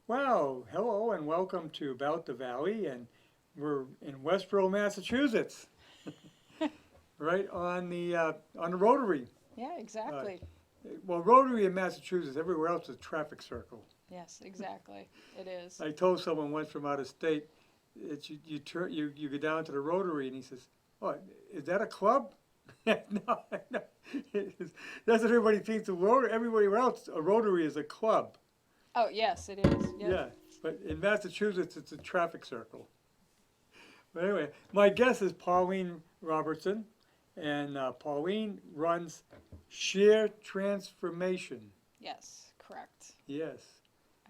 Well, hello and welcome to About the Valley, and we're in Westboro, Massachusetts, right on the Rotary. Yeah, Uh, exactly. well, Rotary in Massachusetts, everywhere else is a traffic circle. Yes, exactly. It is. I told someone once from out of state, that you go down to the Rotary, and he says, "Oh, is that a club?" No, no. That's what everybody thinks. The Rotary, everywhere else, a Rotary is a club. Oh, yes, it is. Yep. Yeah, but in Massachusetts, it's a traffic circle. But anyway, my guess is Pauline Robertson, and Pauline runs Sheer Transformation. Yes, correct. Yes,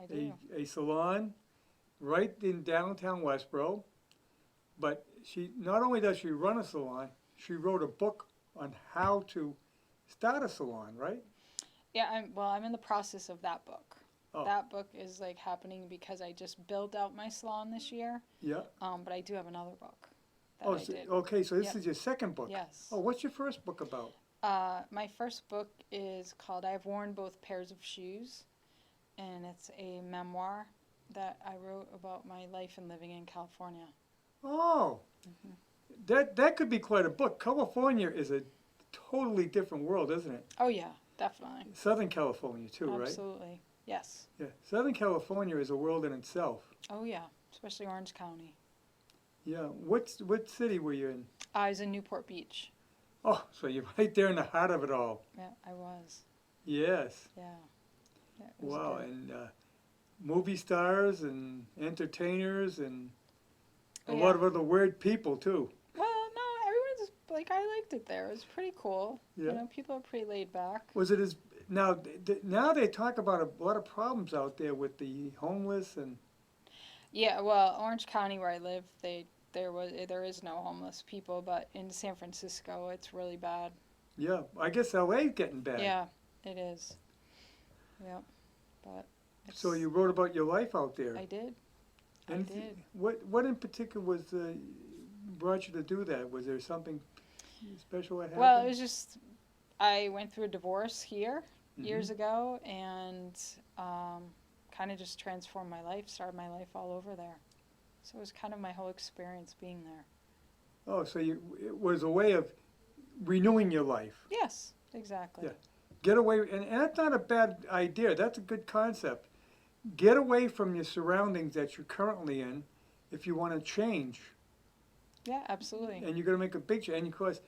I do. a salon right in downtown Westboro. But she not only does she run a salon, she wrote a book on how to start a salon, right? Yeah, I'm in the process of that book. Oh, That book is like happening because I just built out my salon this year. yeah. But I do have another book that Oh, I so, did. okay. So this Yep. is your second book. Yes. Oh, what's your first book about? My first book is called I've Worn Both Pairs of Shoes, and it's a memoir that I wrote about my life and living in California. Oh, Hmm. that could be quite a book. California is a totally different world, isn't it? Oh yeah, definitely. Southern California too, right? Absolutely. Yes. Yeah, Southern California is a world in itself. Oh yeah, especially Orange County. Yeah, what city were you in? I was in Newport Beach. Oh, so you're right there in the heart of it all. Yeah, I was. Yes. Yeah. Yeah, it was Wow, good. and movie stars and entertainers and a Oh, lot yeah. of other weird people too. Well, no, everyone's like I liked it there. It was pretty cool. Yeah. People are pretty laid back. Was it as now? Now they talk about a lot of problems out there with the homeless and Yeah, well, Orange County where I live, there is no homeless people, but in San Francisco, it's really bad. yeah, I guess LA's getting bad. Yeah, it is. Yep. But So it's you wrote about your life out there. I did. I And did. what in particular was brought you to do that? Was there something special that happened? Well, it was just I went through a divorce here Mhm. years ago and kind of just transformed my life, started my life all over there. So it was kind of my whole experience being there. Oh, so it was a way of renewing your life. Yes, exactly. Yeah. Get away, and that's not a bad idea. That's a good concept. Get away from your surroundings that you're currently in if you want to change. Yeah, absolutely. And you're going to make a big change. And of course,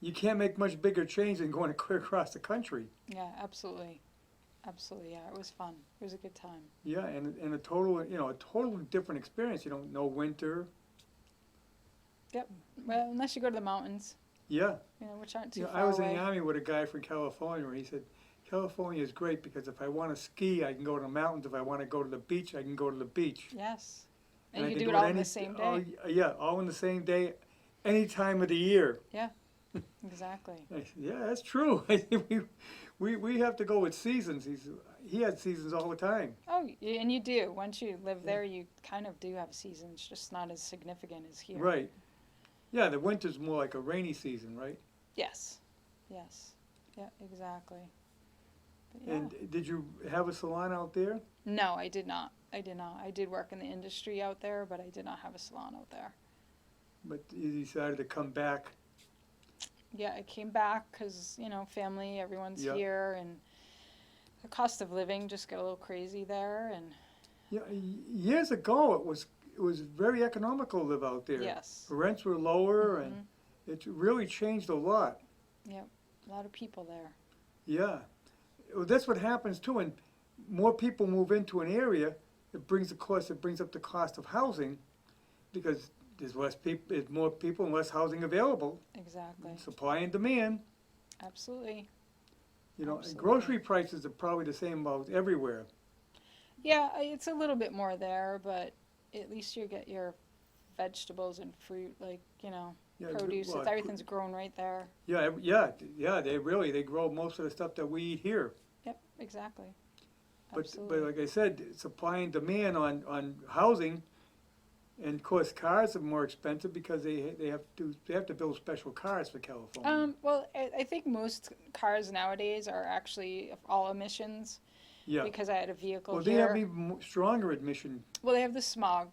you can't make much bigger change than going clear across the country. Yeah, absolutely. Absolutely. Yeah, it was fun. It was a good time. Yeah, and a total, a totally different experience. You don't know winter. Yep. Well, unless you go to the mountains, Yeah. which aren't too I far was in away. the army with a guy from California where he said, California is great because if I want to ski, I can go to the mountains. If I want to go to the beach, I can go to the beach. Yes. And And I you can do it do all it in the any, same oh, day. yeah, all in the same day, any time of the year. Exactly. I said, yeah, that's true. we have to go with seasons. He had seasons all the time. Oh, and you do. Once you live Yeah. there, you kind of do have seasons, just not as significant as here. Right. Yeah, the winter's more like a rainy season, right? Yes. Yes. Yeah, exactly. But yeah. And did you have a salon out there? No, I did not. I did not. I did work in the industry out there, but I did not have a salon out there. But you decided to come back. Yeah, I came back because, family, everyone's Yeah. here, and the cost of living just got a little crazy there. And Yeah, years ago it was very economical to live out there. yes. The rents were lower, Mhm. and it really changed a lot. Yep. A lot of people there. Yeah, well, that's what happens too. And more people move into an area, it brings up the cost of housing, because there's more people and less housing available. Exactly. Supply and demand. Absolutely. And Absolutely. grocery prices are probably the same about everywhere. Yeah, it's a little bit more there, but at least you get your vegetables and fruit, like, Yeah, produce. well, Everything's grown right there. yeah. They grow most of the stuff that we eat here. Yep, exactly. But Absolutely. like I said, supply and demand on housing, and of course cars are more expensive because they have to build special cars for California. Well, I think most cars nowadays are actually all emissions, Yeah. because I had a vehicle Well, here. they have even stronger admission. Well, they have the smog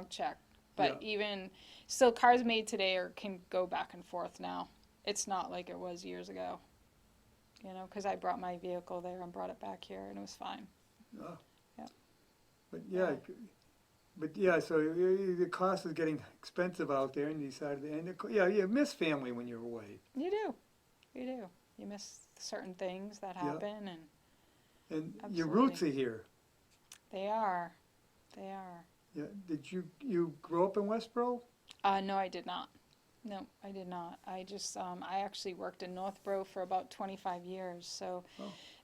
check, but even still, cars made today can go back and forth now. It's not like it was years ago, you know, because I brought my vehicle there and brought it back here, and it was fine. Oh. Yeah. But yeah, so the cost is getting expensive out there, and you decided, you miss family when you're away. You do. You miss certain things that happen, And Absolutely. your roots are here. They are. Yeah. Did you grow up in Westboro? No, I did not. No, I did not. I just, I actually worked in Northborough for about 25 years. So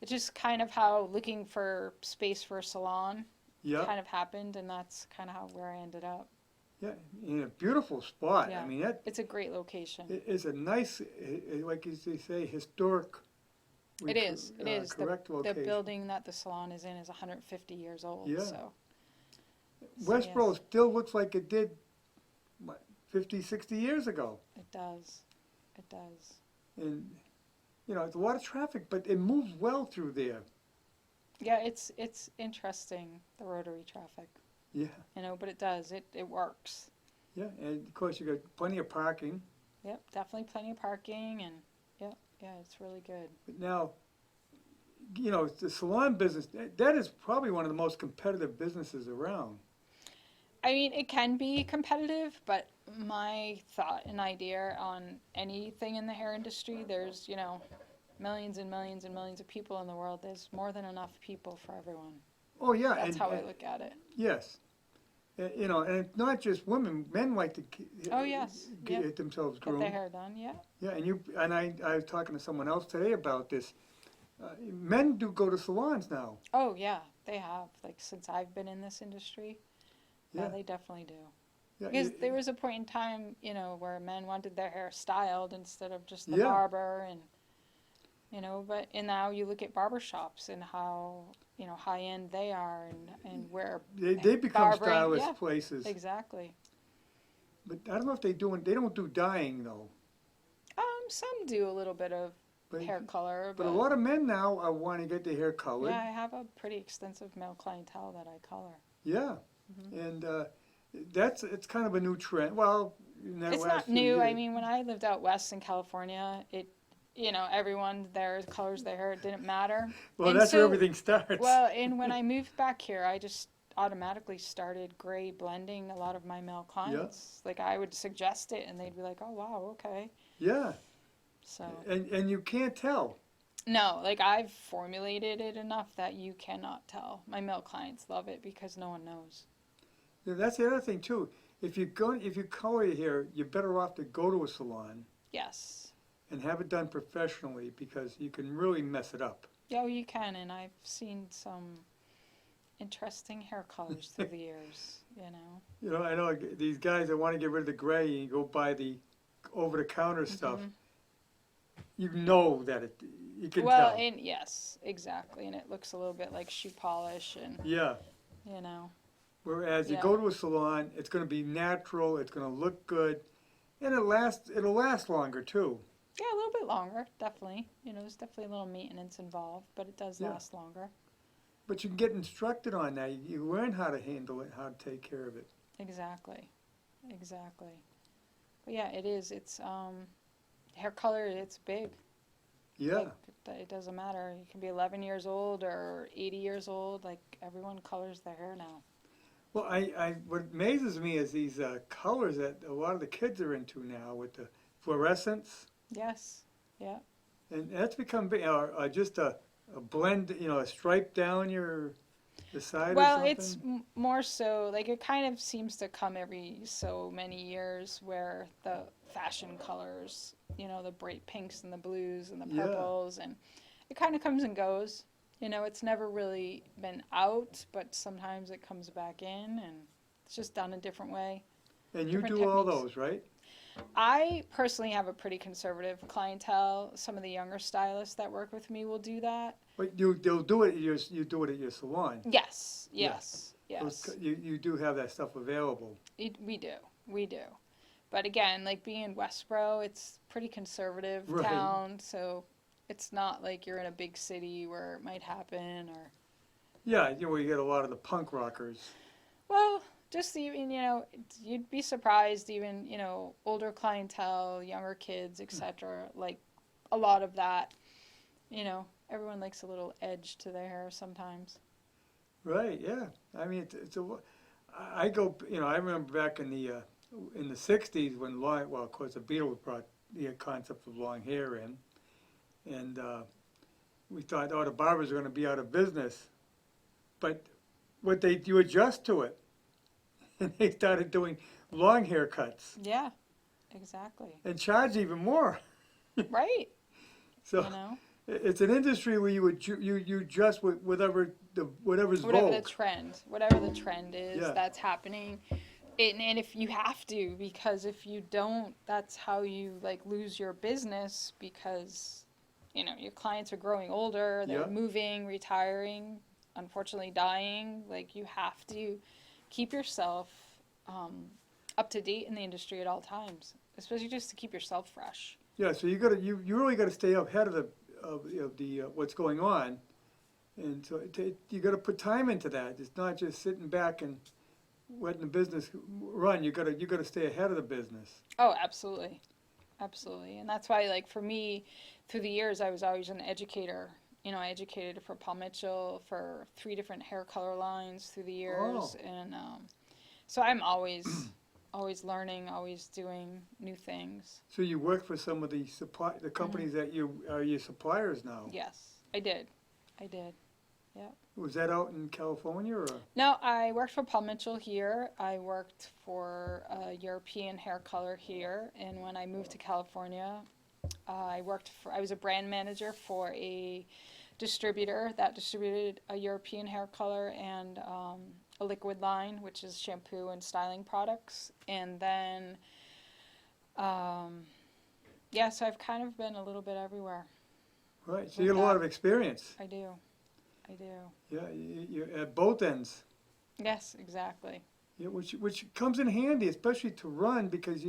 it's just kind of how looking for space for a salon kind of happened, and that's kind of where I ended up. Yeah, in a beautiful spot. Yeah. I mean, It's a great location. it's a nice, like they say, historic. It is. Correct The location. building that the salon is in is 150 years old. Yeah. So Westboro yes. still looks like it did, 50, 60 years ago. It does. And, it's a lot of traffic, but it moves well through there. Yeah, it's interesting, the rotary traffic. Yeah. But it does. It works. Yeah, and of course you got plenty of parking. Yep, definitely plenty of parking, and yeah, it's really good. But now, the salon business, that is probably one of the most competitive businesses around. I mean, it can be competitive, but my thought and idea on anything in the hair industry, there's, millions and millions and millions of people in the world. There's more than enough people for everyone. Oh, yeah. That's how I look at it. Yes. And it's not just women. Men like to get themselves groomed. Get their hair done, yeah. Yeah, and I was talking to someone else today about this. Men do go to salons now. Oh, yeah, they have. Like, since I've been in this industry, yeah, they definitely do. Yeah, Because there was a point in time, where men wanted their hair styled instead of just the barber, and and now you look at barber shops and how high end they are, and where they become barbering, stylish places. Exactly. But I don't know if they don't do dyeing though. Some do a little bit of hair color, but a lot of men now want to get their hair colored. Yeah, I have a pretty extensive male clientele that I color. Yeah, and it's kind of a new trend. Well, it's not new. I mean, when I lived out west in California, everyone there colors their hair. It didn't matter. Well, that's where everything starts. Well, and when I moved back here, I just automatically started gray blending a lot of my male clients. Like, I would suggest it, and they'd be like, "Oh, wow, okay." Yeah. So. And you can't tell. No, like, I've formulated it enough that you cannot tell. My male clients love it because no one knows. Yeah, that's the other thing too. If you color your hair, you're better off to go to a salon. Yes. And have it done professionally, because you can really mess it up. Yeah, you can, and I've seen some interesting hair colors through the years. I know these guys that want to get rid of the gray, and you go buy the over-the-counter stuff. You know that you can tell. Well, and yes, exactly, and it looks a little bit like shoe polish, and Whereas you go to a salon, it's going to be natural, it's going to look good, and it'll last longer too. Yeah, a little bit longer, definitely. There's definitely a little maintenance involved, but it does last longer. But you can get instructed on that. You learn how to handle it, how to take care of it. Exactly. But yeah, it is. It's hair color. It's big. Yeah. Like, it doesn't matter. You can be 11 years old or 80 years old. Like, everyone colors their hair now. Well, what amazes me is these colors that a lot of the kids are into now with the fluorescence. Yes. Yeah. And that's become big, or just a blend, a stripe down the side or something. Well, it's more so, like, it kind of seems to come every so many years where the fashion colors, the bright pinks and the blues and the purples, and it kind of comes and goes. It's never really been out, but sometimes it comes back in, and it's just done a different way. And you do all those, right? I personally have a pretty conservative clientele. Some of the younger stylists that work with me will do that. But they'll do it. You do it at your salon. Yes. You do have that stuff available. We do. But again, like, being in Westboro, it's pretty conservative town, so it's not like you're in a big city where it might happen, or Yeah, you get a lot of the punk rockers. Well, just even, you'd be surprised, even, older clientele, younger kids, etc. Like a lot of that, everyone likes a little edge to their hair sometimes. Right, yeah. I mean, I go, I remember back in the 60s when well, of course, the Beatles brought the concept of long hair in. And we thought, oh, the barbers are going to be out of business. But you adjust to it. And they started doing long haircuts Yeah, exactly. and charge even more. Right. So it's an industry where you adjust with whatever's vogue. Whatever the trend is, Yeah. that's happening. And if you have to, because if you don't, that's how you like lose your business, because your clients are growing older, they're Yeah. moving, retiring, unfortunately dying. Like you have to keep yourself up to date in the industry at all times, especially just to keep yourself fresh. Yeah, so you really gotta stay ahead of the what's going on, and so you gotta put time into that. It's not just sitting back and letting the business run. You gotta stay ahead of the business. Oh, absolutely. Absolutely. And that's why, like, for me, through the years, I was always an educator. I educated for Paul Mitchell for 3 different hair color lines through the years. Oh. And so I'm always learning, always doing new things. So you work for some of the companies that you are your suppliers now. Yes, I did. Yeah. Was that out in California or? No, I worked for Paul Mitchell here. I worked for European hair color here. And when I moved to California, I was a brand manager for a distributor that distributed a European hair color and a liquid line, which is shampoo and styling products. And then, so I've kind of been a little bit everywhere. Right, so you got a lot of experience. I do. Yeah, you're at both ends. Yes, exactly. Yeah, which comes in handy, especially to run, because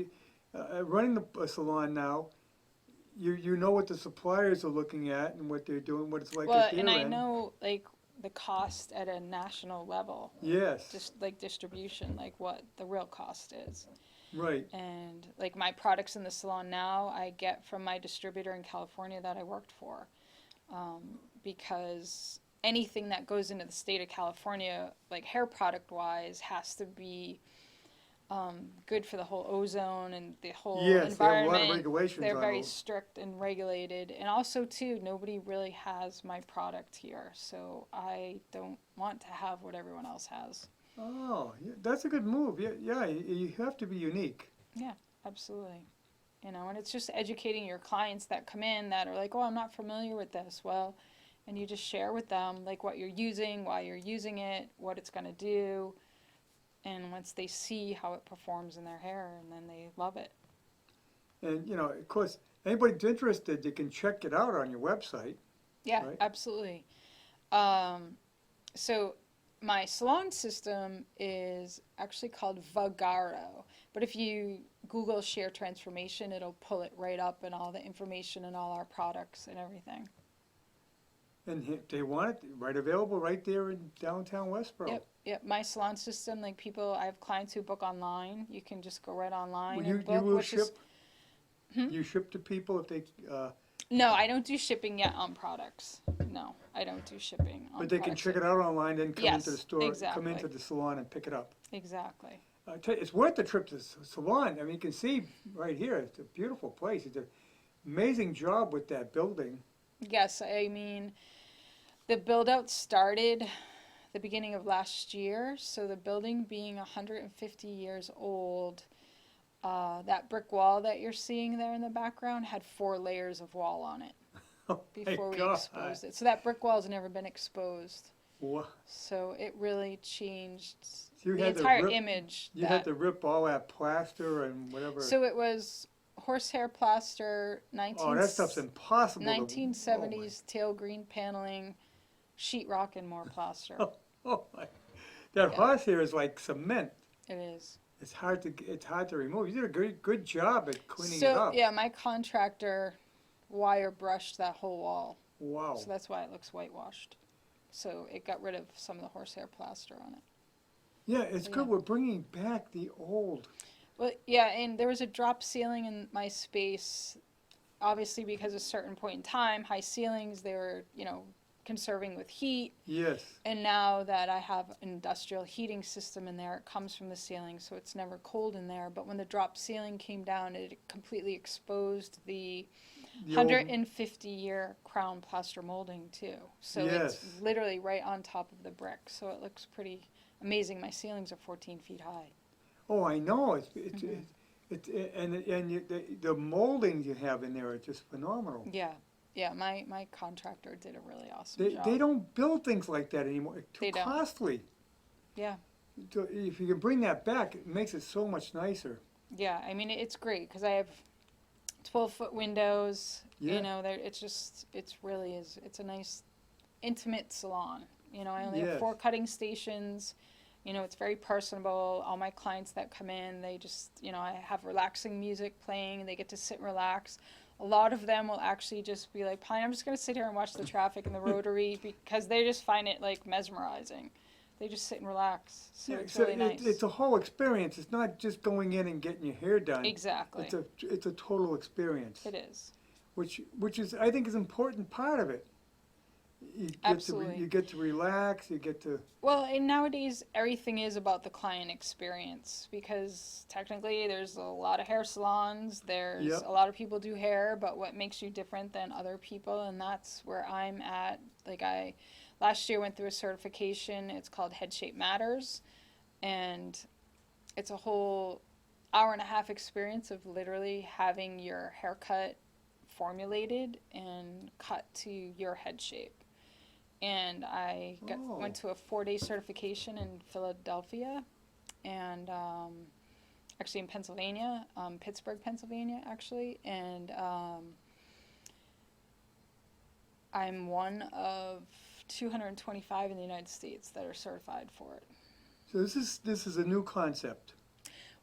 running a salon now, you know what the suppliers are looking at and what they're doing, what it's like at their and I end. know like the cost at a national level. Yes. Just like distribution, like what the real cost is. Right. And like my products in the salon now, I get from my distributor in California that I worked for, because anything that goes into the state of California, like hair product wise, has to be good for the whole ozone and the whole Yes, they have a environment. lot of regulations They're on very those. strict and regulated. And also, too, nobody really has my product here. So I don't want to have what everyone else has. Oh, yeah, that's a good move. Yeah, you have to be unique. Yeah, absolutely. And it's just educating your clients that come in that are like, oh, I'm not familiar with this. Well, and you just share with them like what you're using, why you're using it, what it's going to do. And once they see how it performs in their hair, and then they love it. And, of course, anybody's interested, you can check it out on your website. Yeah, right? absolutely. So my salon system is actually called Vagaro. But if you Google Share Transformation, it'll pull it right up and all the information and all our products and everything. And they want it available right there in downtown Westboro. Yep. My salon system, like I have clients who book online. You can just go right online Well, and book. you will ship. You ship to people if they. No, I don't do shipping yet on products. No, I don't do shipping on But they can check it out online, then come into the store, exactly. come into the salon and pick it up. Exactly. I tell you, it's worth the trip to the salon. I mean, you can see right here, it's a beautiful place. It's an amazing job with that building. Yes, I mean, the build-out started the beginning of last year. So the building being 150 years old, that brick wall that you're seeing there in the background had 4 layers of wall on it before we exposed it. So that brick wall has never been exposed. Wow. So it really changed So the entire image. You had to rip all that plaster and whatever. So it was horsehair plaster, Oh, that stuff's impossible. 1970s tail green paneling, sheetrock, and more plaster. Oh my! That horsehair is like cement. It is. It's hard to remove. You did a good job at cleaning it So up. yeah, my contractor wire brushed that whole wall. Wow. So that's why it looks whitewashed. So it got rid of some of the horsehair plaster on it. Yeah, it's Yeah. good. We're bringing back the old. Well, yeah, and there was a drop ceiling in my space, obviously because at a certain point in time, high ceilings, they were, conserving with heat. Yes. And now that I have an industrial heating system in there, it comes from the ceiling, so it's never cold in there. But when the drop ceiling came down, it completely exposed the The old, 150-year crown plaster molding too. So Yes. it's literally right on top of the brick, so it looks pretty amazing. My ceilings are 14 feet high. oh, I know. Mhm. The moldings you have in there are just phenomenal. Yeah, yeah. My contractor did a really awesome They, job. they don't build things like that anymore. It's too They don't. costly. Yeah. So if you can bring that back, it makes it so much nicer. Yeah, I mean it's great because I have 12-foot windows. Yeah. It's really is. It's a nice, intimate salon. I only have Yes. 4 cutting stations. It's very personable. All my clients that come in, they just, I have relaxing music playing and they get to sit and relax. A lot of them will actually just be like, Pauline, I'm just going to sit here and watch the traffic in the rotary because they just find it like mesmerizing. They just sit and relax. So Yeah, it's really nice. it's a whole experience. It's not just going in and getting your hair done. Exactly. It's a total experience. It is. Which is I think is an important part of it. Absolutely. You get to relax. You get to. Well, and nowadays everything is about the client experience because technically there's a lot of hair salons, there's Yep. a lot of people do hair, but what makes you different than other people, and that's where I'm at. Like I last year went through a certification, it's called Head Shape Matters, and it's a whole hour-and-a-half experience of literally having your haircut formulated and cut to your head shape. And I went to a 4-day certification in Philadelphia and actually in Pennsylvania, Pittsburgh, Pennsylvania, actually. And I'm one of 225 in the United States that are certified for it. So this is a new concept.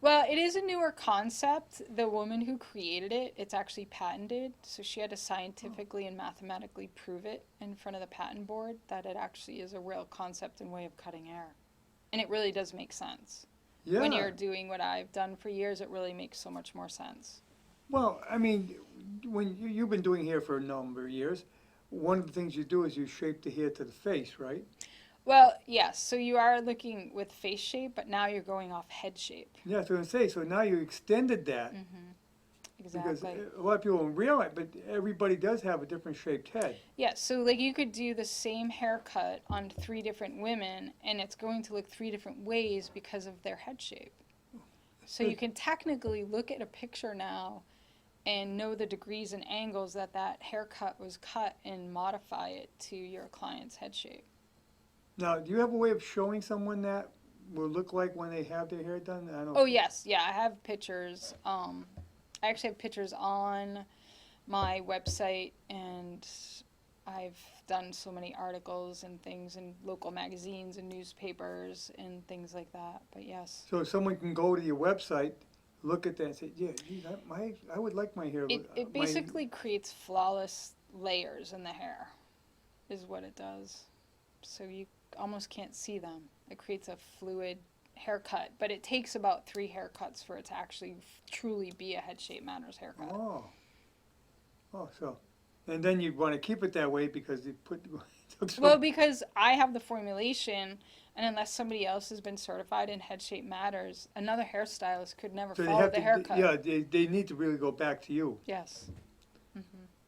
Well, it is a newer concept. The woman who created it, it's actually patented. So she had to scientifically and mathematically prove it in front of the patent board that it actually is a real concept and way of cutting hair. And it really does make sense. Yeah. When you're doing what I've done for years, it really makes so much more sense. Well, I mean, when you've been doing hair for a number of years, one of the things you do is you shape the hair to the face, right? Well, yes. So you are looking with face shape, but now you're going off head shape. Yeah, that's what I'm saying. So now you extended that. Exactly. Because a lot of people don't realize, but everybody does have a different shaped head. Yeah, so like you could do the same haircut on 3 different women, and it's going to look 3 different ways because of their head shape. So you can technically look at a picture now and know the degrees and angles that haircut was cut and modify it to your client's head shape. Now, do you have a way of showing someone that will look like when they have their hair done? I don't. Oh yes, yeah, I have pictures. I actually have pictures on my website, and I've done so many articles and things in local magazines and newspapers and things like that. But yes. So someone can go to your website, look at that, and say, "Yeah, gee, I would like my hair." It basically creates flawless layers in the hair, is what it does. So you almost can't see them. It creates a fluid haircut, but it takes about 3 haircuts for it to actually truly be a Head Shape Matters haircut. So, and then you want to keep it that way because you put. Well, because I have the formulation, and unless somebody else has been certified in Head Shape Matters, another hairstylist could never follow the haircut. Yeah, they need to really go back to you. Yes.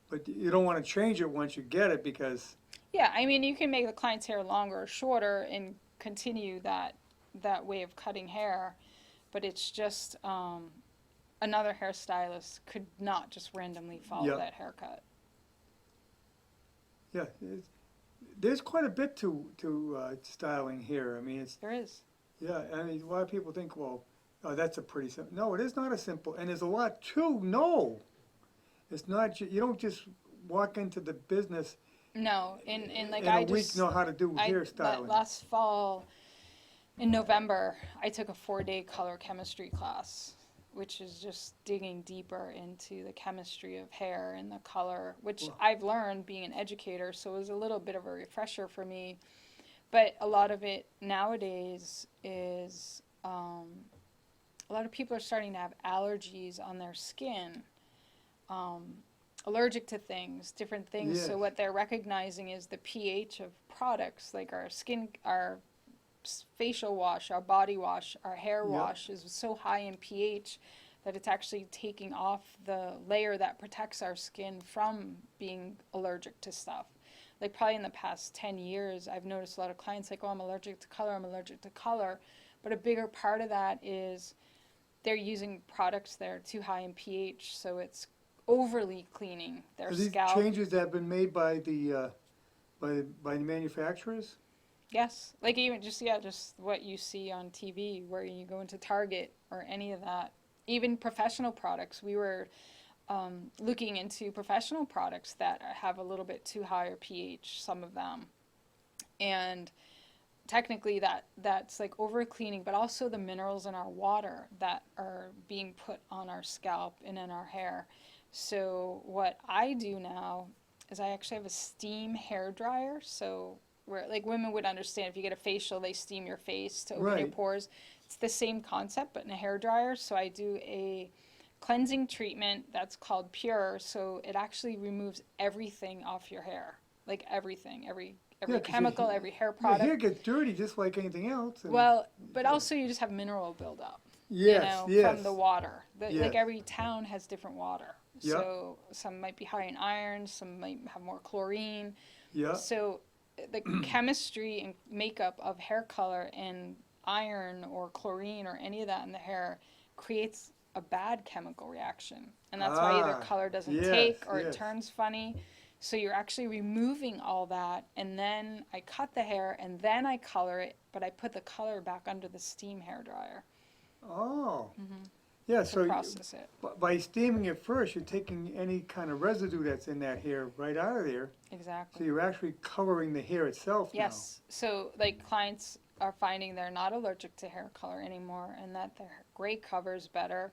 But you don't want to change it once you get it because. Yeah, I mean, you can make the client's hair longer or shorter and continue that way of cutting hair, but it's just another hairstylist could not just randomly follow that haircut. Yeah, there's quite a bit to styling hair. I mean, There is. Yeah, I mean, a lot of people think, well, oh, that's a pretty simple. No, it is not a simple, and there's a lot to know. It's not, you don't just walk into the business. No, and like in a week know how to do hairstyling. Last fall, in November, I took a 4-day color chemistry class which is just digging deeper into the chemistry of hair and the color, which Wow. I've learned being an educator, so it was a little bit of a refresher for me. But a lot of it nowadays is a lot of people are starting to have allergies on their skin, allergic to things, different things. Yes. So what they're recognizing is the pH of products like our skin, our facial wash, our body wash, our hair Yep. wash is so high in pH that it's actually taking off the layer that protects our skin from being allergic to stuff. Like probably in the past 10 years, I've noticed a lot of clients like, oh, I'm allergic to color, I'm allergic to color. But a bigger part of that is they're using products that are too high in pH, so it's overly cleaning their Are these scalp. changes that have been made by the manufacturers? Yes, like even just what you see on TV, where you go into Target or any of that. Even professional products, we were looking into professional products that have a little bit too higher pH, some of them, and technically that's like over cleaning, but also the minerals in our water that are being put on our scalp and in our hair. So what I do now is I actually have a steam hair dryer. So where like women would understand, if you get a facial, they steam your face to open your Right. pores. It's the same concept, but in a hair dryer. So I do a cleansing treatment that's called Pure. So it actually removes everything off your hair, like everything, every Yeah, 'cause chemical, every hair Your product. hair gets dirty just like anything else. And Well, but also you just have mineral buildup, yes, from the water. Like Yes. every town has different water. Yep. So some might be high in iron, some might have more chlorine. Yeah. So the chemistry and makeup of hair color and iron or chlorine or any of that in the hair creates a bad chemical reaction. And that's why either color doesn't yes, take or it yes. turns funny. So you're actually removing all that, and then I cut the hair, and then I color it, but I put the color back under the steam hair dryer Oh. Yeah, to so process it. by steaming it first, you're taking any kind of residue that's in that hair right out of there. So Exactly. you're actually covering the hair itself Yes. So like clients are finding they're not allergic to hair color anymore, and that their gray covers better,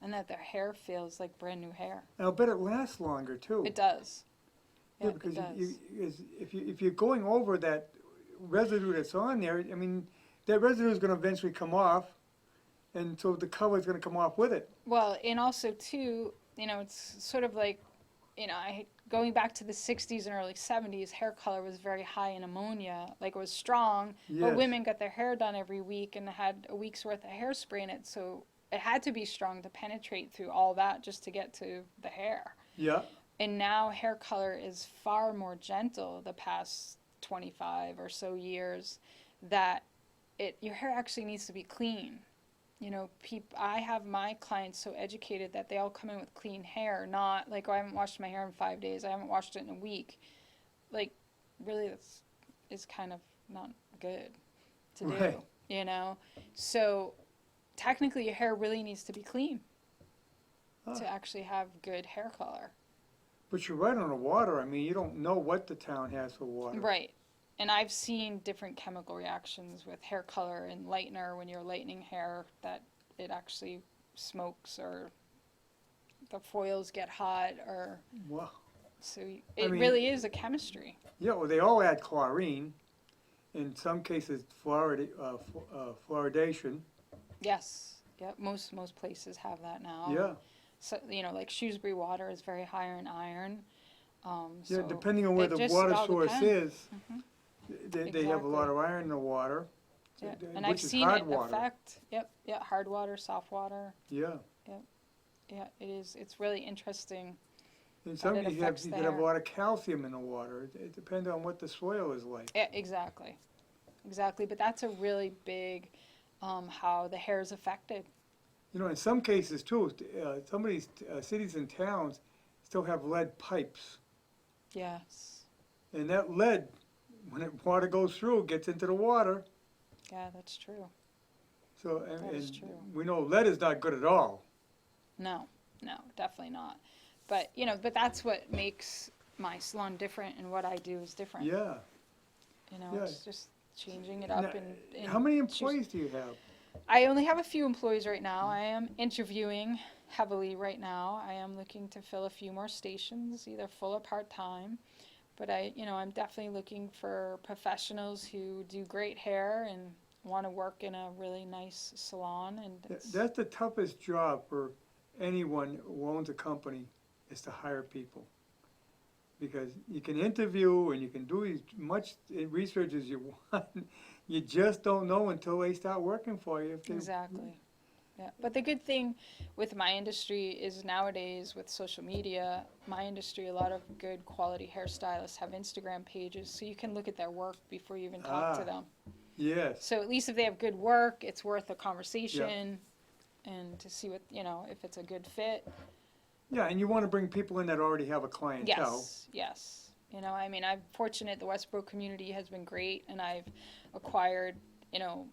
and that their hair feels like brand new hair. now. I'll bet it lasts longer too. It does. Yeah, Yeah, because it does. if you're going over that residue that's on there, I mean, that residue is going to eventually come off, and so the cover is going to come off with it. Well, and also too, it's sort of like, going back to the 60s and early 70s, hair color was very high in ammonia, like it was strong, but Yes. women got their hair done every week and had a week's worth of hairspray in it, so it had to be strong to penetrate through all that just to get to the hair. Yeah. And now hair color is far more gentle the past 25 or so years, that your hair actually needs to be clean. I have my clients so educated that they all come in with clean hair, not like, oh, I haven't washed my hair in 5 days, I haven't washed it in a week. Like, really, that's is kind of not good to do, Right. So technically your hair really needs to be clean Ah. to actually have good hair color. But you're right on the water. I mean, you don't know what the town has for water. Right. And I've seen different chemical reactions with hair color and lightener when you're lightening hair, that it actually smokes or the foils get hot, or Wow. so I mean- really is a chemistry. Yeah, well, they all add chlorine. In some cases, fluoridation. Yes. Yep. Most places have that now. Yeah. So like Shrewsbury water is very high in iron. Yeah, So depending on where it the just water all source depends. is, Mhm. they have a lot of iron in the water, Yeah. which And I've is seen hard it water. affect. Yep. Yeah. Hard water, soft water. Yeah. Yeah. It is. It's really interesting. In some it cases, affects you the can have a hair. lot of calcium in the water. It depends on what the soil is like. Yeah, exactly. But that's a really big, how the hair is affected. In some cases too, some of these cities and towns still have lead pipes. Yes. And that lead, when water goes through, gets into the water. Yeah, that's true. So, That is and true. we know lead is not good at all. No, definitely not. But, but that's what makes my salon different, and what I do is different. Yeah. Yeah. It's just changing it up Now, and how many choose- employees do you have? I only have a few employees right now. I am interviewing heavily right now. I am looking to fill a few more stations, either full or part-time. But I'm definitely looking for professionals who do great hair and want to work in a really nice salon. And That's the toughest job for anyone who owns a company, is to hire people. Because you can interview and you can do as much research as you want. You just don't know until they start working for you. exactly. Yeah. But the good thing with my industry is nowadays with social media, my industry, a lot of good quality hairstylists have Instagram pages, so you can look at their work before you even talk to them. Yes. So at least if they have good work, it's worth a conversation and to see what, if it's a good fit. Yeah, and you want to bring people in that already have a clientele. Yes. I'm fortunate the Westboro community has been great, and I've acquired, a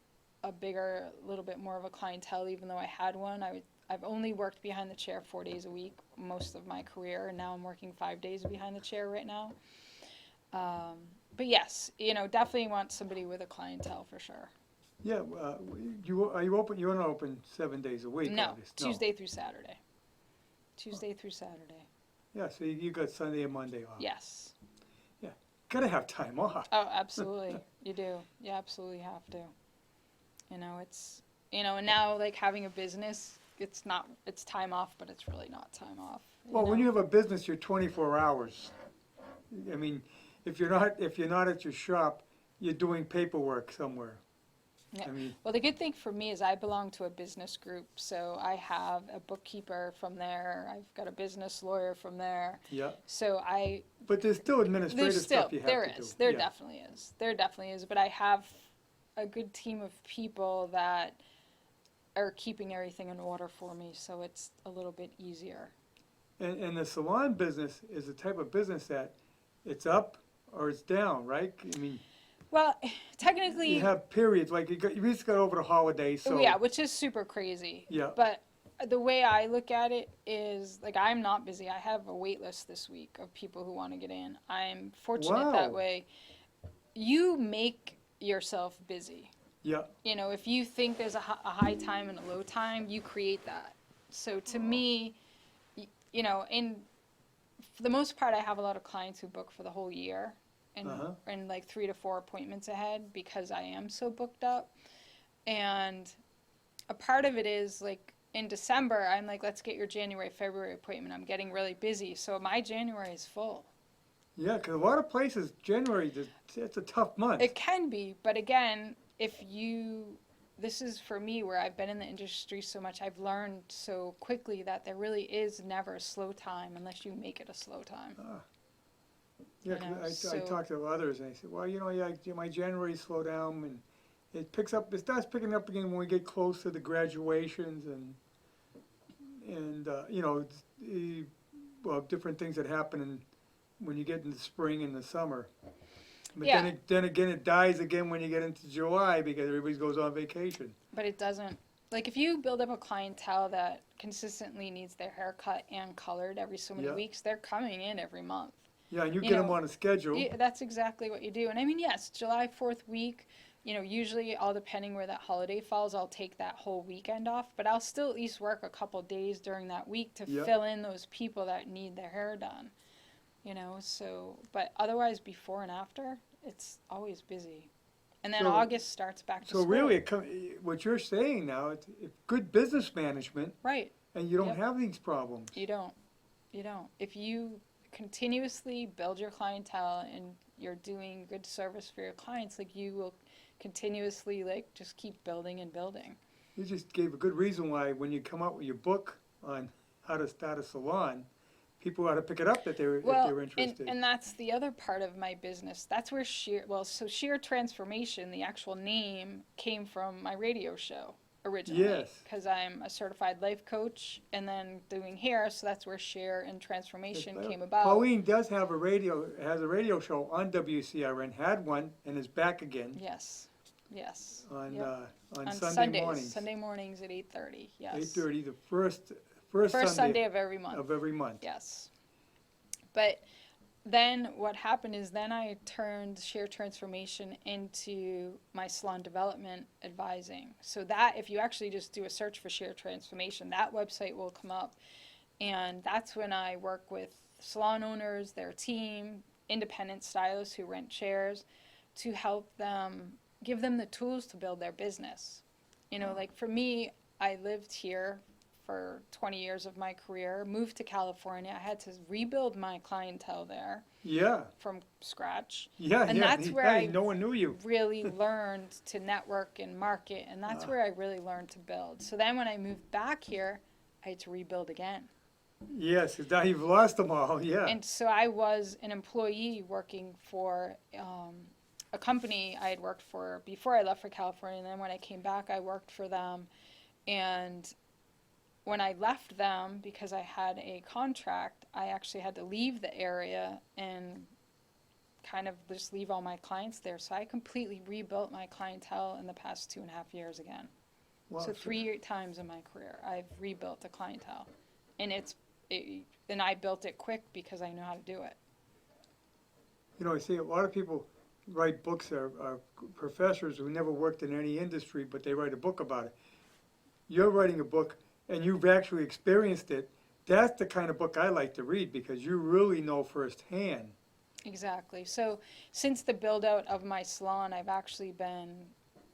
little bit more of a clientele, even though I had one. I've only worked behind the chair 4 days a week most of my career, and now I'm working 5 days behind the chair right now. But yes, definitely want somebody with a clientele for sure. Yeah, are you open? You're not open 7 days a week. No, obviously. Tuesday through Saturday. Tuesday through Saturday. Yeah, so you got Sunday and Monday off. Yes. Yeah, gotta have time off. Oh, absolutely. You do. You absolutely have to. It's, and now like having a business, it's time off, but it's really not time off. Well, when you have a business, you're 24 hours. I mean, if you're not at your shop, you're doing paperwork somewhere. Yeah. I mean, Well, the good thing for me is I belong to a business group, so I have a bookkeeper from there. I've got a business lawyer from there. yeah. So But there's still administrative stuff you have to do. There Yeah. definitely is. There definitely is. But I have a good team of people that are keeping everything in order for me, so it's a little bit easier. And the salon business is the type of business that it's up or it's down, right? I mean, Well, technically, you have periods, like you just got over the holidays, so. yeah, which is super crazy. Yeah. But the way I look at it is, like, I'm not busy. I have a wait list this week of people who want to get in. I'm fortunate that Wow. way. You make yourself busy. Yeah, If you think there's a high time and a low time, you create that. So to me, for the most part, I have a lot of clients who book for the whole year and like 3 to 4 appointments ahead because I am so booked up. And a part of it is like in December, I'm like, let's get your January, February appointment. I'm getting really busy. So my January is full. yeah, because a lot of places, January, it's a tough month. It can be, but again, this is for me where I've been in the industry so much, I've learned so quickly that there really is never a slow time unless you make it a slow time. Yeah, 'cause I talked to others and I said, well, yeah, my January slowed down and it starts picking up again when we get close to the graduations and different things that happen when you get into spring and the summer. But Yeah. then again, it dies again when you get into July because everybody goes on vacation. But it doesn't, like if you build up a clientele that consistently needs their hair cut and colored every so many Yeah. weeks, they're coming in every month. Yeah, and you You get them know, on a schedule. Yeah, that's exactly what you do. And I mean, yes, July 4th week, usually all depending where that holiday falls, I'll take that whole weekend off, but I'll still at least work a couple days during that week to Yeah. fill in those people that need their hair done. But otherwise before and after, it's always busy. And then So- August starts back to So school. really, what you're saying now, it's good business management, Right. and you don't Yep. have these problems. You don't. If you continuously build your clientele and you're doing good service for your clients, like you will continuously just keep building and building. You just gave a good reason why when you come out with your book on how to start a salon, people ought to pick it up if they were interested. And that's the other part of my business. That's where Sheer Transformation, the actual name, came from my radio show originally. Yes. Because I'm a certified life coach and then doing hair, so that's where Sheer and Transformation came about. Pauline has a radio show on WCRN, had one, and is back again Yes. on Yep. on Sundays, Sunday mornings. Sunday mornings at 8:30. Yes. 8:30, the first First Sunday of every month. of every month. Yes. But then what happened is then I turned share transformation into my salon development advising. So that if you actually just do a search for share transformation, that website will come up. And that's when I work with salon owners, their team, independent stylists who rent chairs to help them, give them the tools to build their business. You know, like for me, I lived here for 20 years of my career, moved to California. I had to rebuild my clientele there Yeah. from scratch. Yeah, And yeah. that's where Hey, I no one knew you. really learned to network and market, and that's where I really learned to build. So then when I moved back here, I had to rebuild again. Yes, 'cause now you've lost them all. Yeah. And so I was an employee working for a company I had worked for before I left for California. And then when I came back, I worked for them. And when I left them, because I had a contract, I actually had to leave the area and kind of just leave all my clients there. So I completely rebuilt my clientele in the past 2.5 years again. Wow, So 3 times in my career, I've rebuilt the clientele. And and I built it quick because I know how to do it. You know, I see a lot of people write books, are professors who never worked in any industry, but they write a book about it. You're writing a book, and you've actually experienced it. That's the kind of book I like to read because you really know firsthand. Exactly. So since the build out of my salon, I've actually been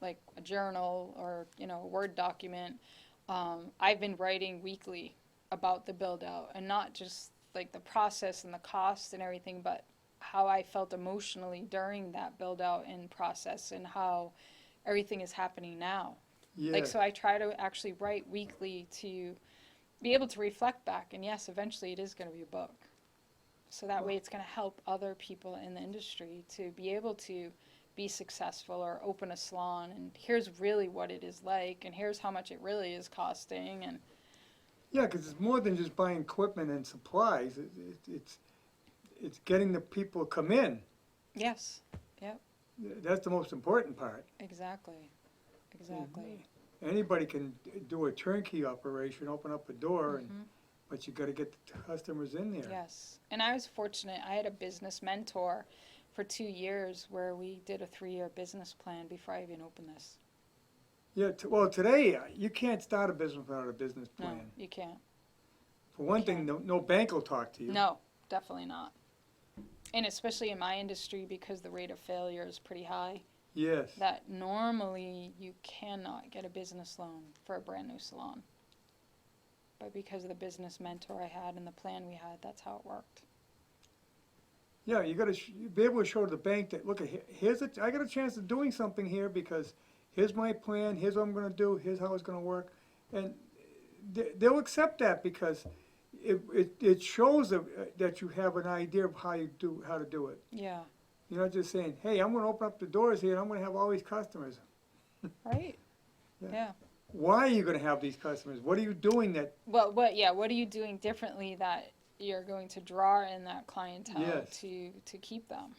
like a journal or, you know, a Word document. I've been writing weekly about the build out, and not just like the process and the cost and everything, but how I felt emotionally during that build out and process and how everything is happening now. Yeah. Like, so I try to actually write weekly to be able to reflect back. And yes, eventually it is going to be a book. So that way it's going to help other people in the industry to be able to be successful or open a salon. And here's really what it is like. And here's how much it really is costing. And Yeah, because it's more than just buying equipment and supplies. It's getting the people to come in. yes, That's the most important part. exactly. Exactly. Anybody can do a turnkey operation, open up a door, but you got to get the customers in there. Yes. And I was fortunate. I had a business mentor for 2 years where we did a 3-year business plan before I even opened this. Yeah. Well, today you can't start a business without a business No, plan. you can't. For one thing, no bank will talk to you. No, definitely not. And especially in my industry, because the rate of failure is pretty high, Yes. that normally you cannot get a business loan for a brand new salon. But because of the business mentor I had and the plan we had, that's how it worked. Yeah, you got to be able to show the bank that look, I got a chance of doing something here because here's my plan, here's what I'm going to do, here's how it's going to work, and they'll accept that because it shows that you have an idea of how to do it. Yeah. You're not just saying, hey, I'm going to open up the doors here and I'm going to have all these customers. Right. Yeah. Yeah. Why are you going to have these customers? What are you doing that? Well, what are you doing differently that you're going to draw in that clientele Yes. to keep them?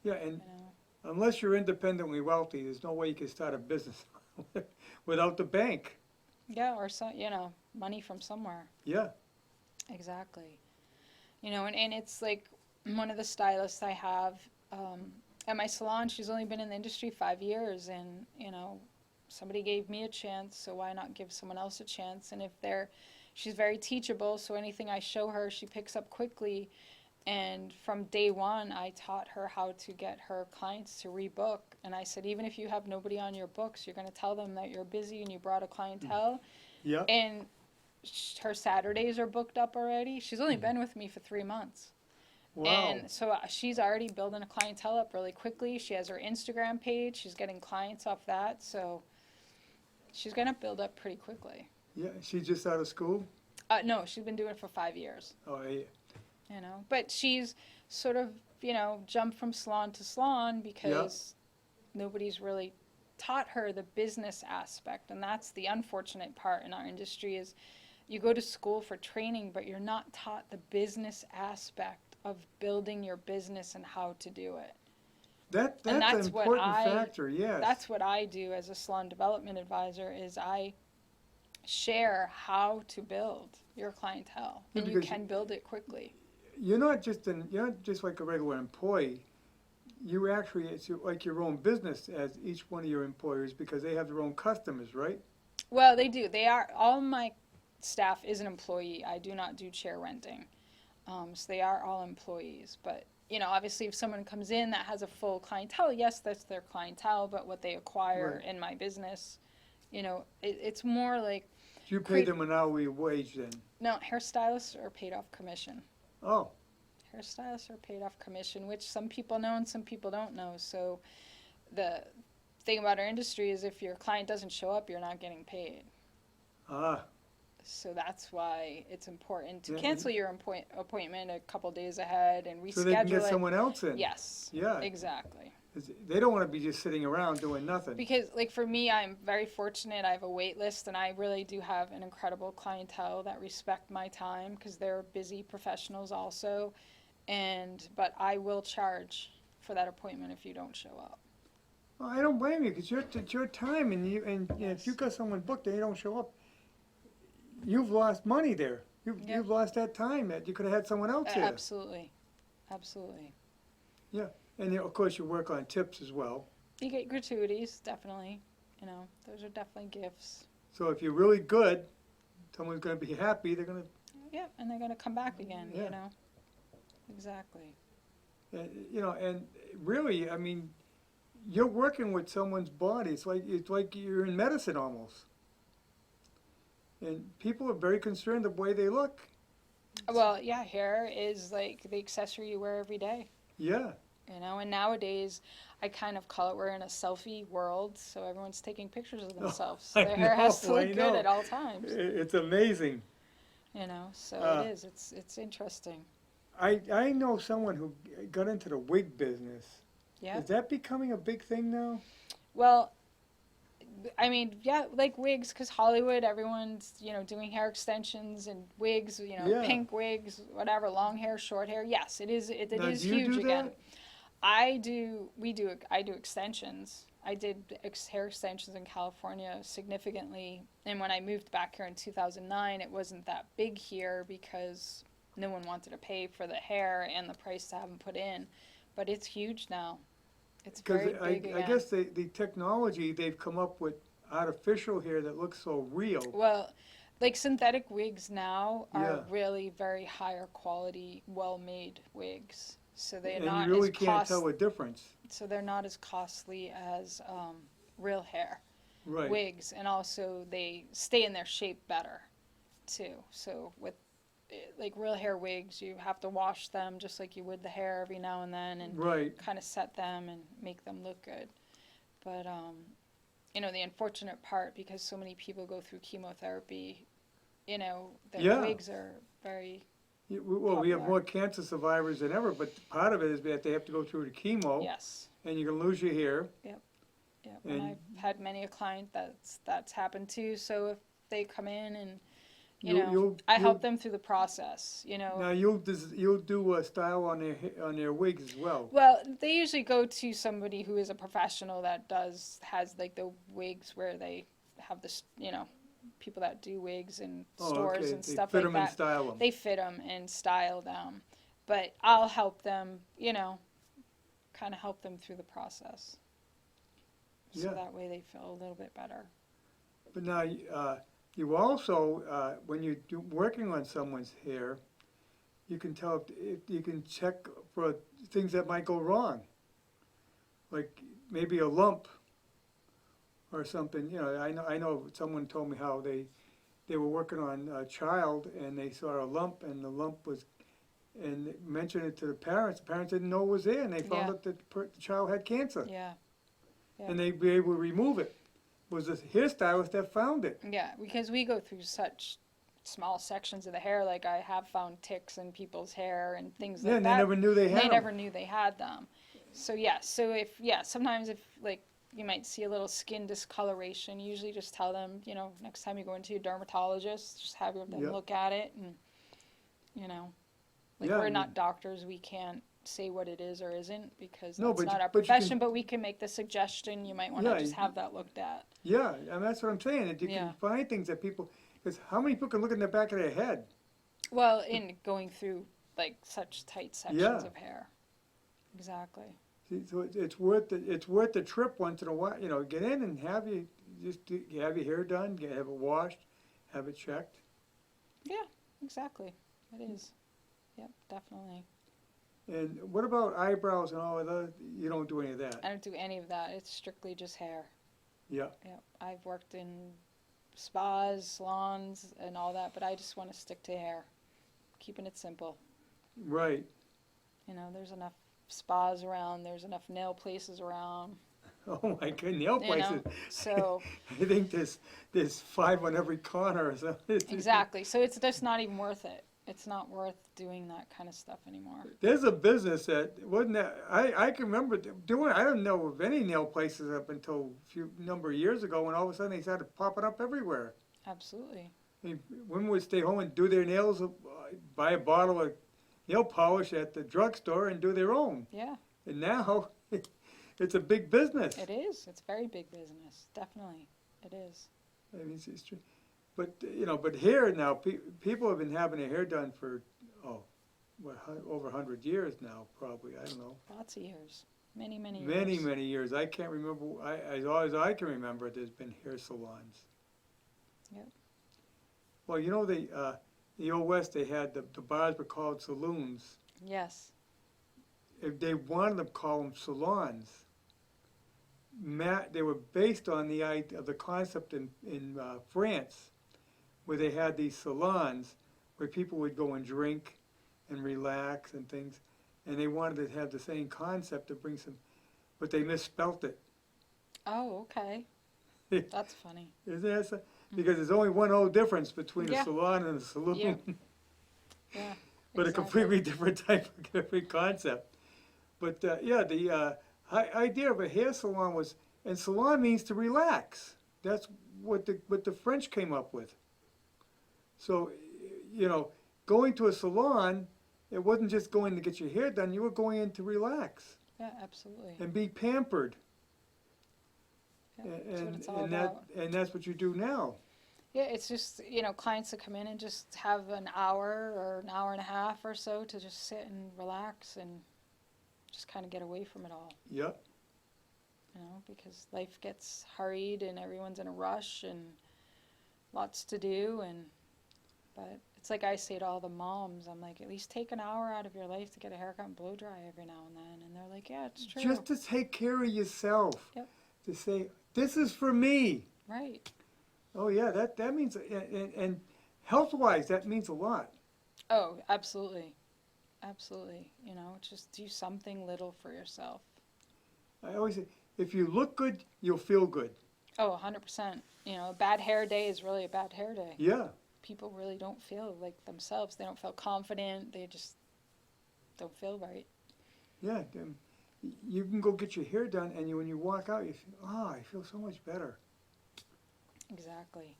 Yeah, and You know? unless you're independently wealthy, there's no way you can start a business without the bank. Yeah, or so, money from somewhere. Yeah. Exactly. And it's like one of the stylists I have at my salon, she's only been in the industry 5 years, and somebody gave me a chance, so why not give someone else a chance? And she's very teachable, so anything I show her, she picks up quickly. And from day one, I taught her how to get her clients to rebook. And I said, even if you have nobody on your books, you're going to tell them that you're busy and you brought a clientele. Yeah. And her Saturdays are booked up already. She's only been with me for 3 months. Wow. And so she's already building a clientele up really quickly. She has her Instagram page. She's getting clients off that. So she's going to build up pretty quickly. Yeah, she's just out of school? No, she's been doing it for 5 years. Oh, yeah. But she's sort of, jumped from salon to salon because nobody's really taught her the business aspect. And that's the unfortunate part in our industry is you go to school for training, but you're not taught the business aspect of building your business and how to do it. That's an important factor, yes. That's what I do as a salon development advisor is I share how to build your clientele, and you can build it quickly. you're not just like a regular employee. You actually, like your own business as each one of your employers because they have their own customers, right? Well, they do. They are all my staff is an employee. I do not do chair renting, so they are all employees. But obviously, if someone comes in that has a full clientele, yes, that's their clientele. But what they acquire Right. in my business, it's more like You pay them an hourly wage then. no, hairstylists are paid off commission. Oh, Hairstylists are paid off commission, which some people know and some people don't know. So the thing about our industry is if your client doesn't show up, you're not getting paid. ah, So that's why it's important to Yeah, cancel your appointment a couple days ahead and reschedule so they can get it. someone else in. Yes, Yeah, exactly. 'cause they don't want to be just sitting around doing nothing. Because like for me, I'm very fortunate. I have a wait list, and I really do have an incredible clientele that respect my time because they're busy professionals also. But I will charge for that appointment if you don't show up. Well, I don't blame you because it's your time, and if Yes. you got someone booked and they don't show up, you've lost money there. Yep. You've lost that time that you could have had someone else here. Absolutely, absolutely. And of course, you work on tips as well. You get gratuities, definitely. Those are definitely gifts. So if you're really good, someone's going to be happy. They're going to, Yeah, and they're gonna come back again. Yeah. Exactly. and really, I mean, you're working with someone's body. It's like you're in medicine almost. And people are very concerned the way they look. Well, yeah, hair is like the accessory you wear every day. Yeah, And nowadays, I kind of call it we're in a selfie world, so everyone's taking pictures of themselves. I Their hair has to know, I look know. good at all times. it's amazing. So Uh, it is. It's interesting. I know someone who got into the wig business. Yeah. Is that becoming a big thing now? Well, I mean, yeah, like wigs, because Hollywood, everyone's doing hair extensions and wigs, Yeah. pink wigs, whatever, long hair, short hair. Yes, it is. It Now, is do you huge do again. that? I do extensions. I did hair extensions in California significantly, and when I moved back here in 2009, it wasn't that big here because no one wanted to pay for the hair and the price to have them put in. But it's huge now. It's Because very big again. I guess the technology they've come up with artificial hair that looks so real. Well, like synthetic wigs now are Yeah. really very higher quality, well-made wigs. So they're And not you really as can't tell a difference. so they're not as costly as real hair Right. wigs, and also they stay in their shape better too. So with like real hair wigs, you have to wash them just like you would the hair every now and then, and Right. kind of set them and make them look good. But the unfortunate part, because so many people go through chemotherapy, their Yeah. wigs are very Well, we have popular. more cancer survivors than ever, but part of it is that they have to go through the chemo, yes. and you're gonna lose your hair. Yeah, And- and I've had many a client that's happened too. So if they come in and I help them through the process. Now you'll do a style on their wigs as well. Well, they usually go to somebody who is a professional that has like the wigs where they have this, people that do wigs in stores okay. and They stuff fit like them and that. style them. They fit them and style them, but I'll help them, kind of help them through the process. So Yeah. that way they feel a little bit better. But now, you also, when you're working on someone's hair, you can tell if you can check for things that might go wrong, like maybe a lump or something. I know someone told me how they were working on a child and they saw a lump, and the lump was, and they mentioned it to the parents. The parents didn't know it was there, and they found Yeah. out that the child had cancer, Yeah. Yeah. and they'd be able to remove it. It was the hairstylist that found it. Yeah, because we go through such small sections of the hair. Like I have found ticks in people's hair and things Yeah, like and that. they never knew they had They them. never knew they had them. So sometimes if like you might see a little skin discoloration, usually just tell them, next time you go into your dermatologist, just have them Yeah. look at it, and like Yeah, we're I not mean- doctors, we can't say what it is or isn't because No, that's but not you- our but you can- profession, but we can make the suggestion. You might want to Yeah, just have that looked at. Yeah, and that's what I'm saying. That you Yeah. can find things that people, because how many people can look in the back of their head? Well, in going through like such tight sections Yeah. of hair. Exactly. See, so it's worth the trip once in a while. You know, get in and have have your hair done, have it washed, have it checked. Yeah, exactly. It is. Yep, definitely. And what about eyebrows and all of that? You don't do any of that. I don't do any of that. It's strictly just hair. Yeah. Yep. I've worked in spas, salons, and all that, but I just want to stick to hair. Keeping it simple. Right. You know, there's enough spas around, there's enough nail places around, Oh my good, nail you places. know. So, I think there's 5 on every corner or something. exactly. So it's just not even worth it. It's not worth doing that kind of stuff anymore. There's a business that wasn't that I can remember doing. I don't know of any nail places up until a few number of years ago, when all of a sudden they started popping up everywhere. Absolutely. I mean, women would stay home and do their nails, buy a bottle of nail polish at the drugstore and do their own. Yeah, And now it's a big business. it is. It's very big business. Definitely. It is. I mean, it's true. But but hair now, people have been having their hair done for over 100 years now, probably. I don't know. Lots of years. Many, many years. Many years. I can't remember. As long as I can remember, there's been hair salons. Yep. Well, the Old West, they had the bars were called saloons. Yes. If they wanted to call them salons, they were based on the idea of the concept in France, where they had these salons where people would go and drink and relax and things, and they wanted to have the same concept to bring some, but they misspelt it. Oh, okay. That's funny. Isn't that so? Because there's only one old difference between Yeah. a salon and a saloon, Yeah. Yeah. but a exactly. completely different type of different concept. But the idea of a hair salon was, and salon means to relax. That's what the French came up with. So, going to a salon, it wasn't just going to get your hair done. You were going in to relax Yeah, absolutely. and be pampered. Yeah, that's what it's all about. And that's what you do now. Yeah, it's just, clients that come in and just have an hour or an hour and a half or so to just sit and relax and just kind of get away from it all, Yep. because life gets hurried and everyone's in a rush and lots to do. But it's like I say to all the moms, I'm like, at least take an hour out of your life to get a haircut and blow dry every now and then. And they're like, yeah, it's true. Just to take care of yourself. Yep. To say, this is for me. Right. Oh yeah, that means, and health-wise, that means a lot. Oh, absolutely. Absolutely. Just do something little for yourself. I always say, if you look good, you'll feel good. Oh, 100%. A bad hair day is really a bad hair day. Yeah. People really don't feel like themselves. They don't feel confident. They just don't feel right. Yeah. You can go get your hair done, and when you walk out, you feel, I feel so much better. Exactly.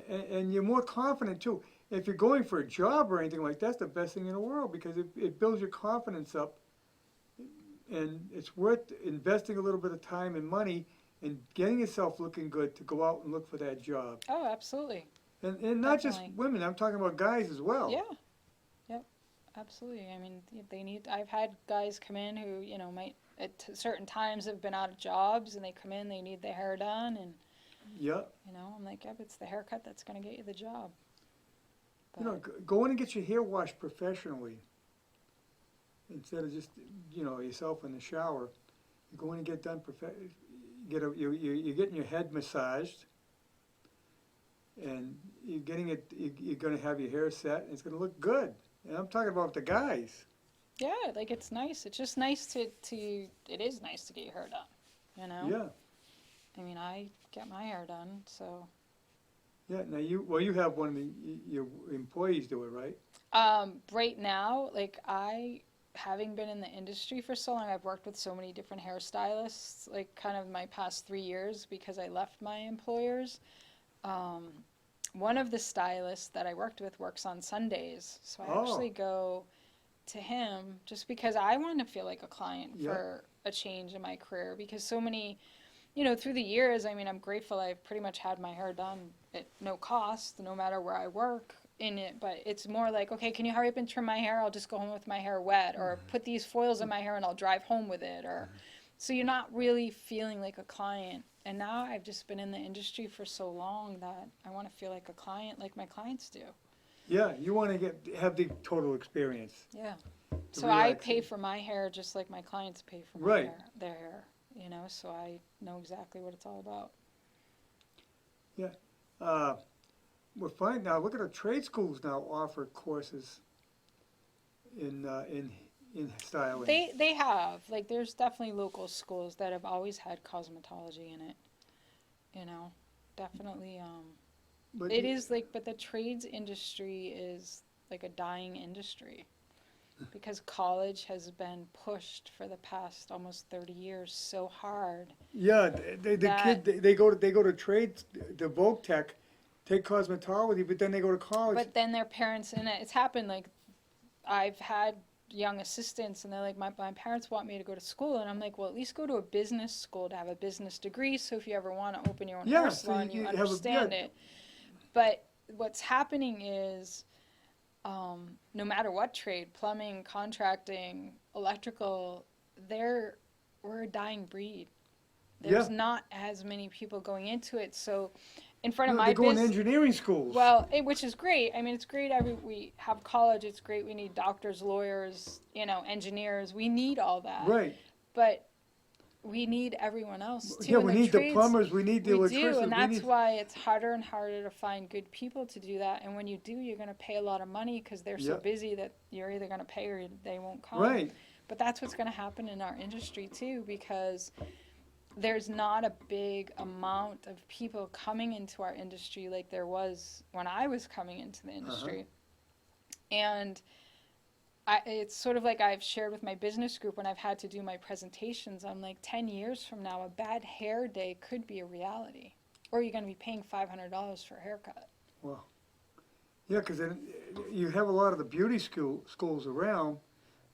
And you're more confident, too. If you're going for a job or anything like that, that's the best thing in the world, because it builds your confidence up, and it's worth investing a little bit of time and money and getting yourself looking good to go out and look for that job. Oh, absolutely. And not just Definitely. women, I'm talking about guys as well. Yeah. Yep. Absolutely. I mean, I've had guys come in who, might at certain times have been out of jobs, and they come in, they need their hair done, and, Yeah. I'm like, yeah, but it's the haircut that's going to get you the job. Go in and get your hair washed professionally instead of just, yourself in the shower. You go in and get done you're getting your head massaged, and you're going to have your hair set, and it's going to look good. And I'm talking about the guys. Yeah, like it's nice. It's just nice it is nice to get your hair done, Yeah. I mean, I get my hair done, so. Yeah. Now you have one of your employees do it, right? Right now, like having been in the industry for so long, I've worked with so many different hairstylists, like kind of my past 3 years because I left my employers. One of the stylists that I worked with works on Sundays, so I actually go to him just because I want to feel like a client for a change in my career, because so many, through the years, I mean, I'm grateful I've pretty much had my hair done at no cost, no matter where I work. in it, but it's more like, okay, can you hurry up and trim my hair? I'll just go home with my hair wet, or put these foils in my hair and I'll drive home with it, or so you're not really feeling like a client. And now I've just been in the industry for so long that I want to feel like a client, like my clients do. Yeah, you want to have the total experience. Yeah. To So I relax pay it. for my hair just like my clients pay for Right. their hair, you know, so I know exactly what it's all about. We're fine now. Look at the trade schools now offer courses in styling. They have, like, there's definitely local schools that have always had cosmetology in it, you know, definitely. But It is like, but the trades industry is like a dying industry because college has been pushed for the past almost 30 years so hard. yeah, the that- kid they go to trade the Vogue Tech, take cosmetology, but then they go to college. But then their parents in it. It's happened. Like, I've had young assistants, and they're like, my parents want me to go to school, and I'm like, well, at least go to a business school to have a business degree. So if you ever want to open your own Yeah, hair so salon, you you have a- understand yeah. it. But what's happening is, no matter what trade, plumbing, contracting, electrical, we're a dying breed. There's not as many people going into it. So in front of No, my they go in business, engineering schools. well, which is great. I mean, it's great. We have college. It's great. We need doctors, lawyers, you know, engineers. We need all that. right. But we need everyone else too. Yeah, in we the need trades. the plumbers. We need the We electricians. do, and that's we need, why it's harder and harder to find good people to do that. And when you do, you're going to pay a lot of money because they're so Yeah. busy that you're either going to pay or they won't come. right. But that's what's going to happen in our industry too, because there's not a big amount of people coming into our industry like there was when I was coming into the industry. And it's sort of like I've shared with my business group when I've had to do my presentations. I'm like, 10 years from now, a bad hair day could be a reality. Or you're going to be paying $500 for a haircut. Well, yeah, because then you have a lot of the beauty schools around,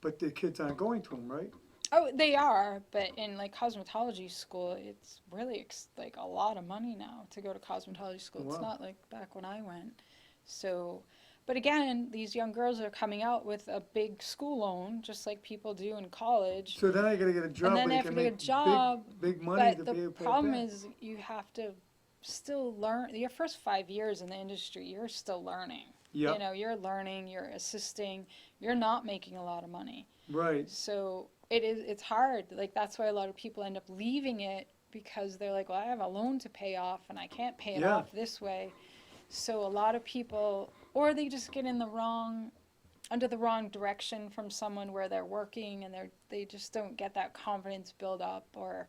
but the kids aren't going to them, right? Oh, they are, but in like cosmetology school, it's really like a lot of money now to go to cosmetology school. It's Wow. not like back when I went. So, but again, these young girls are coming out with a big school loan, just like people do in college. So then I got to get a job And then where they they have can to get a make job, big money to But be the able to pay it problem back. is you have to still learn. Your first 5 years in the industry, you're still learning. Yep. You know, you're learning, you're assisting, you're not making a lot of money. Right. So it's hard. Like, that's why a lot of people end up leaving it because they're like, well, I have a loan to pay off and I can't pay it Yeah. off this way. So a lot of people, or they just get in under the wrong direction from someone where they're working and they just don't get that confidence build up or,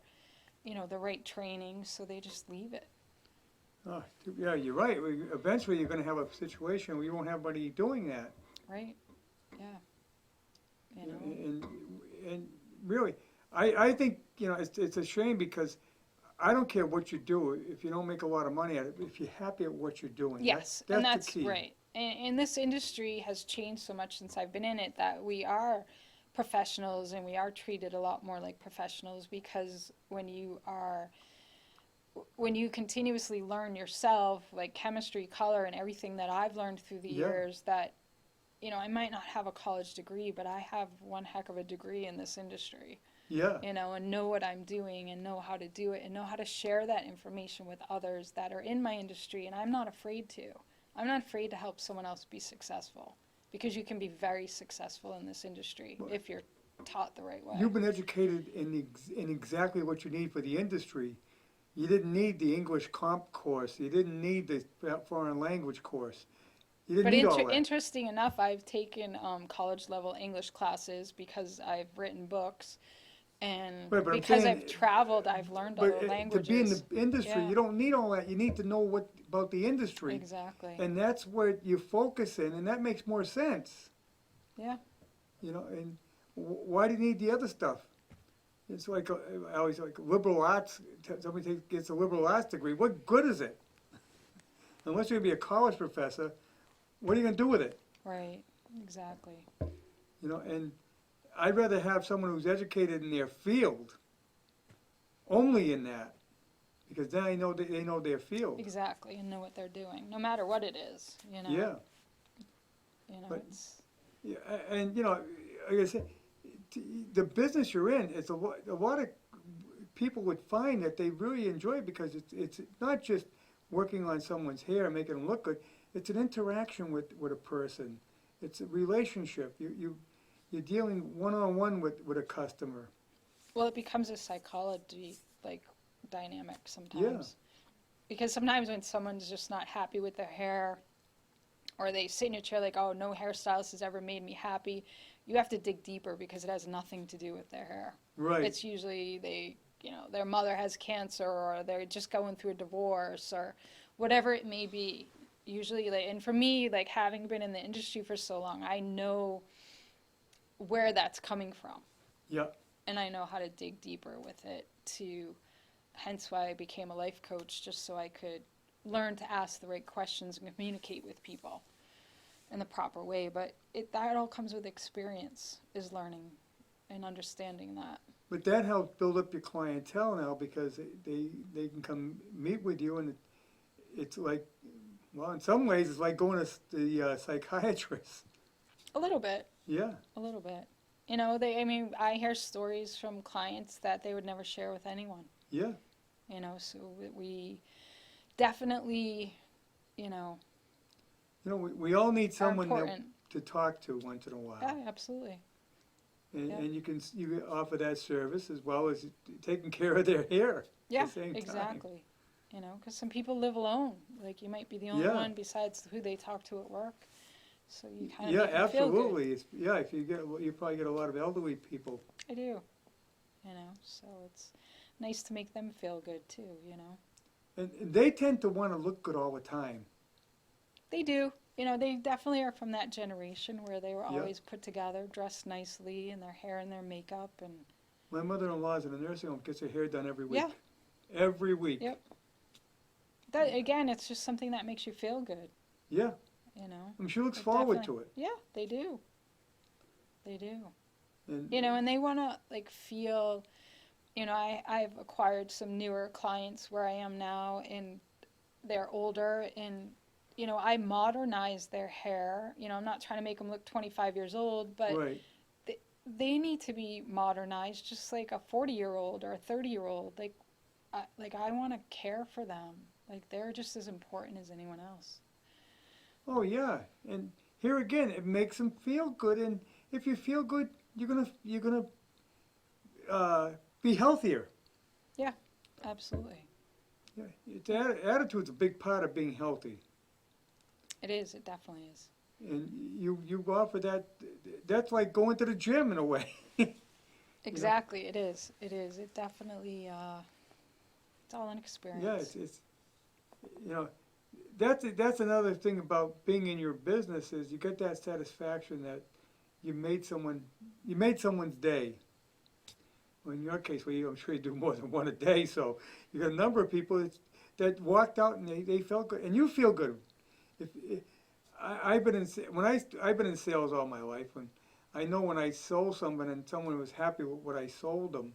you know, the right training. So they just leave it. Oh, yeah, you're right. Eventually, you're going to have a situation where you won't have anybody doing that. Right? Yeah. You know? And really, I think, you know, it's a shame because I don't care what you do if you don't make a lot of money at it. If you're happy at what you're doing, Yes, that's and that's the key. right. And this industry has changed so much since I've been in it that we are professionals and we are treated a lot more like professionals because when you continuously learn yourself, like chemistry, color, and everything that I've learned through the Yeah. years, that, you know, I might not have a college degree, but I have one heck of a degree in this industry. Yeah, You know, and know what I'm doing and know how to do it and know how to share that information with others that are in my industry. And I'm not afraid to. I'm not afraid to help someone else be successful because you can be very successful in this industry if you're taught the right way. you've been educated in exactly what you need for the industry. You didn't need the English comp course. You didn't need the foreign language course. You didn't But need all that. interesting enough, I've taken college level English classes because I've written books. And Right, but I'm because saying- I've traveled, I've learned other But to languages. be in the industry, Yeah. you don't need all that. You need to know what about the industry. Exactly. And that's where you focus in, and that makes more sense. Yeah. You know, and why do you need the other stuff? It's like, I always like liberal arts, somebody gets a liberal arts degree, what good is it? Unless you're gonna be a college professor, what are you gonna do with it? Right. Exactly. You know, and I'd rather have someone who's educated in their field, only in that, because then they know their field. Exactly, and know what they're doing, no matter what it is, you know. Yeah, But- it's, Yeah, and you know, like I said, the business you're in, it's a lot of people would find that they really enjoy it because it's not just working on someone's hair, making them look good. It's an interaction with a person. It's a relationship. You're dealing one-on-one with a customer. well, it becomes a psychology, like, dynamic sometimes. Because sometimes when someone's just not happy with their hair, or they sit in a chair like, oh, no hairstylist has ever made me happy, you have to dig deeper because it has nothing to do with their hair. Right. It's usually their mother has cancer, or they're just going through a divorce, or whatever it may be. Usually, and for me, like, having been in the industry for so long, I know where that's coming from. Yeah. And I know how to dig deeper with it hence why I became a life coach, just so I could learn to ask the right questions and communicate with people in the proper way. But that all comes with experience, is learning and understanding that. But that helps build up your clientele now because they can come meet with you, and it's like, well, in some ways it's like going to the psychiatrist. A little bit. Yeah. A little bit. I hear stories from clients that they would never share with anyone. Yeah. So we definitely, we all need are someone important. to talk to once in a while. Yeah, absolutely. And, Yeah. and you offer that service as well as taking care of their hair. Yeah, the same time. exactly. Because some people live alone. Like, you might be the only Yeah. one besides who they talk to at work. So you kind of Yeah, make them feel good. absolutely. If you probably get a lot of elderly people. I do. So it's nice to make them feel good too, And they tend to want to look good all the time. They do. They definitely are from that generation where they were Yeah. always put together, dressed nicely, and their hair and their makeup. And My mother-in-law's in a nursing home, gets her hair done every week. Yeah. Every week. Yep. That, again, it's just something that makes you feel good, Yeah. I mean, she looks forward to it. Yeah, they do. They do. And, And they want to, like, feel, I've acquired some newer clients where I am now, and they're older, and, I modernize their hair. I'm not trying to make them look 25 years old, but right. they need to be modernized just like a 40-year-old or a 30-year-old. Like I want to care for them. Like, they're just as important as anyone else. Oh yeah, and here again, it makes them feel good, and if you feel good, you're gonna be healthier. Absolutely. Yeah, attitude's a big part of being healthy, It is. It definitely is. and you offer that. That's like going to the gym in a way. Exactly. It is. It is. It definitely, it's all an experience. Yeah, it's that's another thing about being in your business is you get that satisfaction that you made someone's day. Well, in your case, I'm sure you do more than one a day, so you got a number of people that walked out and they felt good, and you feel good. I've been in sales all my life, and I know when I sold someone and someone was happy with what I sold them,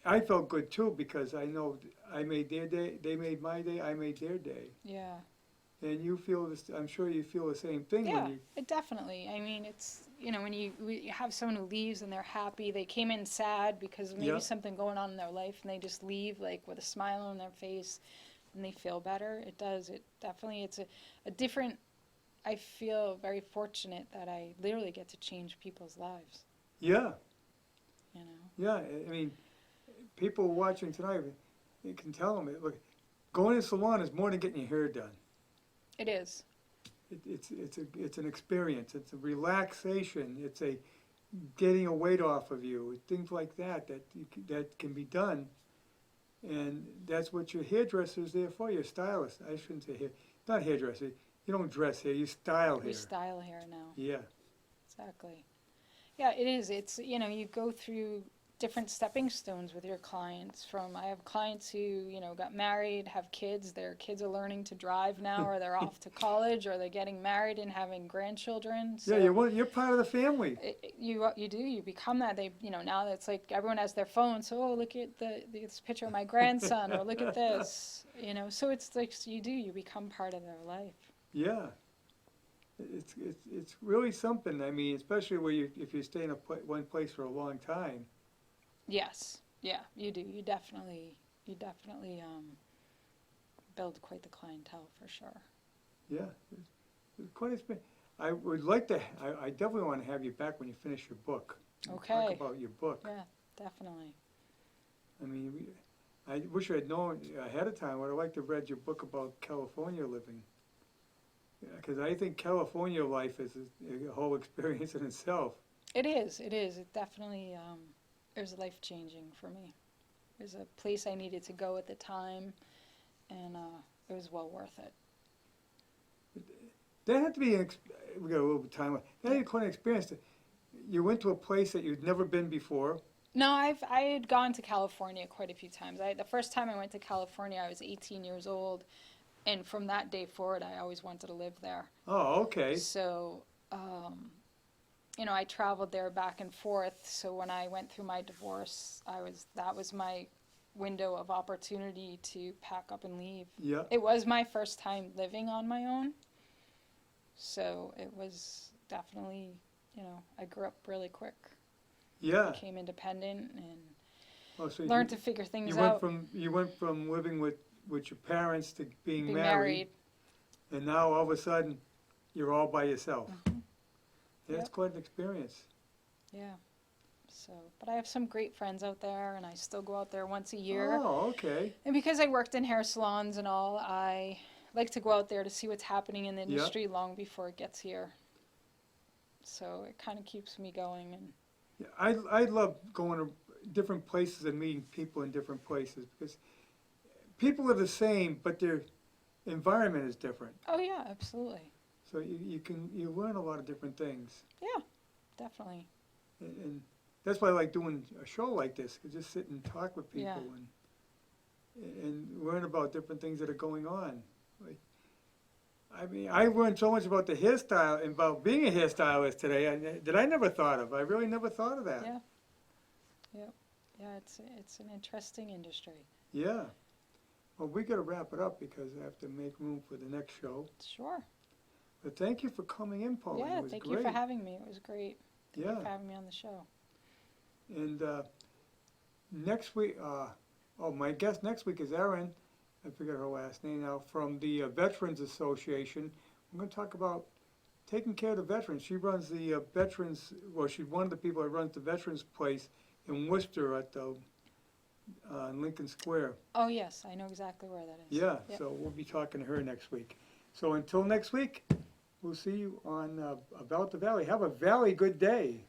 I felt good too because I know I made their day, they made my day, I made their day. Yeah. And you feel this, I'm sure you feel the same thing Yeah, when you. it definitely. I mean, it's, when you have someone who leaves and they're happy, they came in sad because maybe Yeah. something going on in their life, and they just leave like with a smile on their face, and they feel better. It does. It definitely. It's a different. I feel very fortunate that I literally get to change people's lives. Yeah, You know. yeah. I mean, people watching tonight, you can tell them, look, going to the salon is more than getting your hair done. It is. It's an experience. It's a relaxation. It's a getting a weight off of you. Things like that that can be done, and that's what your hairdresser is there for. Your stylist. I shouldn't say hair. Not hairdresser. You don't dress hair. You style hair. We style hair now. Yeah. Exactly. Yeah, it is. It's, you go through different stepping stones with your clients. I have clients who, got married, have kids. Their kids are learning to drive now, or they're off to college, or they're getting married and having grandchildren. So Yeah, you're part of the family. you become that. They, now it's like everyone has their phone. So, oh, look at this picture of my grandson, or look at this, so it's like you become part of their life. Yeah. it's really something. I mean, especially where if you stay in one place for a long time. Yes, yeah, you do. You definitely build quite the clientele for sure. Yeah, it's quite experience. I would like to. I definitely want to have you back when you finish your book. Okay. Talk about your book. Yeah, definitely. I mean, I wish I had known ahead of time. Would have liked to have read your book about California living. Because I think California life is a whole experience in itself. It is. It is. It definitely it was life changing for me. It was a place I needed to go at the time, and it was well worth it. That had to be we got a little bit of time. That had to be quite an experience. You went to a place that you'd never been before. No, I had gone to California quite a few times. The first time I went to California, I was 18 years old, and from that day forward, I always wanted to live there. Oh, okay. So, I traveled there back and forth. So when I went through my divorce, that was my window of opportunity to pack up and leave. Yeah. It was my first time living on my own. So it was definitely, I grew up really quick. Yeah. Became independent and So learned to figure things you out. went from living with your parents to being Married. married, and now all of a sudden you're all by yourself. Mm-hmm. That's Yep. quite an experience. Yeah. So, but I have some great friends out there, and I still go out there once a year. Oh, okay. And because I worked in hair salons and all, I like to go out there to see what's happening in the Yep. industry long before it gets here. So it kind of keeps me going. And Yeah, I love going to different places and meeting people in different places because people are the same, but their environment is different. oh yeah, absolutely. So you learn a lot of different things, Yeah, definitely. and that's why I like doing a show like this. Just sit and talk with people Yeah. and learn about different things that are going on. Like, I mean, I learned so much about the hairstyle and about being a hairstylist today that I never thought of. I really never thought of that. Yeah. Yep. Yeah, it's an interesting industry. Yeah. Well, we got to wrap it up because I have to make room for the next show. Sure. But thank you for coming in, Pauline. Yeah, It was thank great. you for having me. It was great. Thank you Yeah. for having me on the show. And next week, my guest next week is Erin. I forget her last name now, from the Veterans Association. We're going to talk about taking care of the veterans. She runs the veterans. Well, she's one of the people that runs the veterans place in Worcester at the Lincoln Square. Oh yes, I know exactly where that is. Yeah, Yep. so we'll be talking to her next week. So until next week, we'll see you on About the Valley. Have a valley good day.